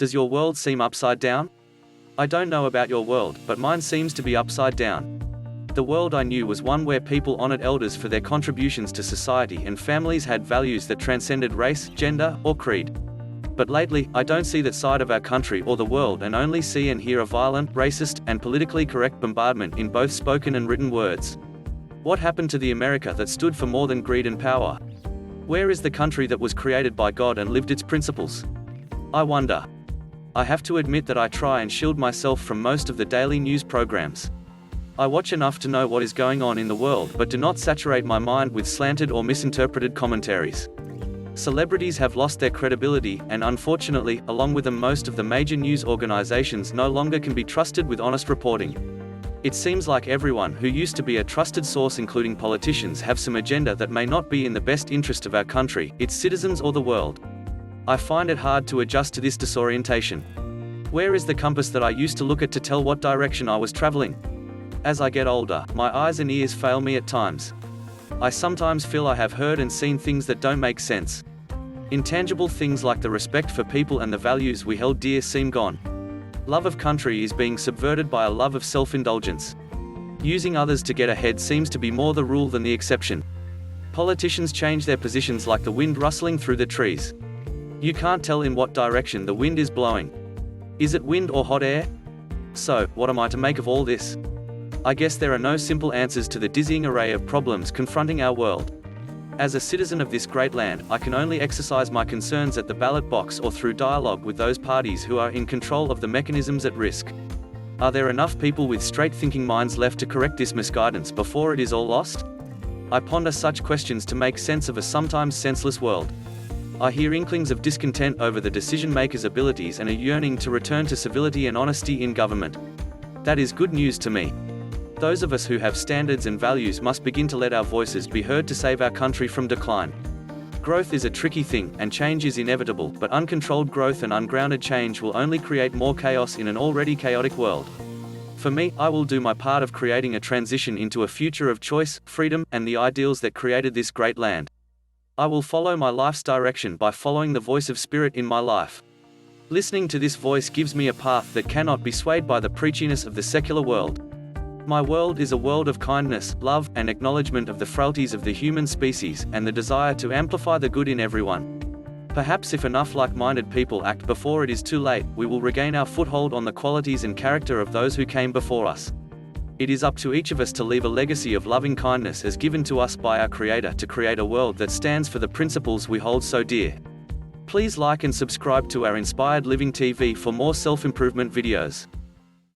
Does your world seem upside down? I don't know about your world, but mine seems to be upside down. The world I knew was one where people honored elders for their contributions to society and families had values that transcended race, gender, or creed. But lately, I don't see that side of our country or the world and only see and hear a violent, racist, and politically correct bombardment in both spoken and written words. What happened to the America that stood for more than greed and power? Where is the country that was created by God and lived its principles? I wonder. I have to admit that I try and shield myself from most of the daily news programs. I watch enough to know what is going on in the world but do not saturate my mind with slanted or misinterpreted commentaries. Celebrities have lost their credibility, and unfortunately, along with them most of the major news organizations no longer can be trusted with honest reporting. It seems like everyone who used to be a trusted source, including politicians, have some agenda that may not be in the best interest of our country, its citizens, or the world. I find it hard to adjust to this disorientation. Where is the compass that I used to look at to tell what direction I was traveling? As I get older, my eyes and ears fail me at times. I sometimes feel I have heard and seen things that don't make sense. Intangible things like the respect for people and the values we held dear seem gone. Love of country is being subverted by a love of self-indulgence. Using others to get ahead seems to be more the rule than the exception. Politicians change their positions like the wind rustling through the trees. You can't tell in what direction the wind is blowing. Is it wind or hot air? So, what am I to make of all this? I guess there are no simple answers to the dizzying array of problems confronting our world. As a citizen of this great land, I can only exercise my concerns at the ballot box or through dialogue with those parties who are in control of the mechanisms at risk. Are there enough people with straight-thinking minds left to correct this misguidance before it is all lost? I ponder such questions to make sense of a sometimes senseless world. I hear inklings of discontent over the decision-makers' abilities and a yearning to return to civility and honesty in government. That is good news to me. Those of us who have standards and values must begin to let our voices be heard to save our country from decline. Growth is a tricky thing, and change is inevitable, but uncontrolled growth and ungrounded change will only create more chaos in an already chaotic world. For me, I will do my part of creating a transition into a future of choice, freedom, and the ideals that created this great land. I will follow my life's direction by following the voice of spirit in my life. Listening to this voice gives me a path that cannot be swayed by the preachiness of the secular world. My world is a world of kindness, love, and acknowledgement of the frailties of the human species, and the desire to amplify the good in everyone. Perhaps if enough like-minded people act before it is too late, we will regain our foothold on the qualities and character of those who came before us. It is up to each of us to leave a legacy of loving kindness as given to us by our Creator to create a world that stands for the principles we hold so dear. Please like and subscribe to our Inspired Living TV for more self-improvement videos.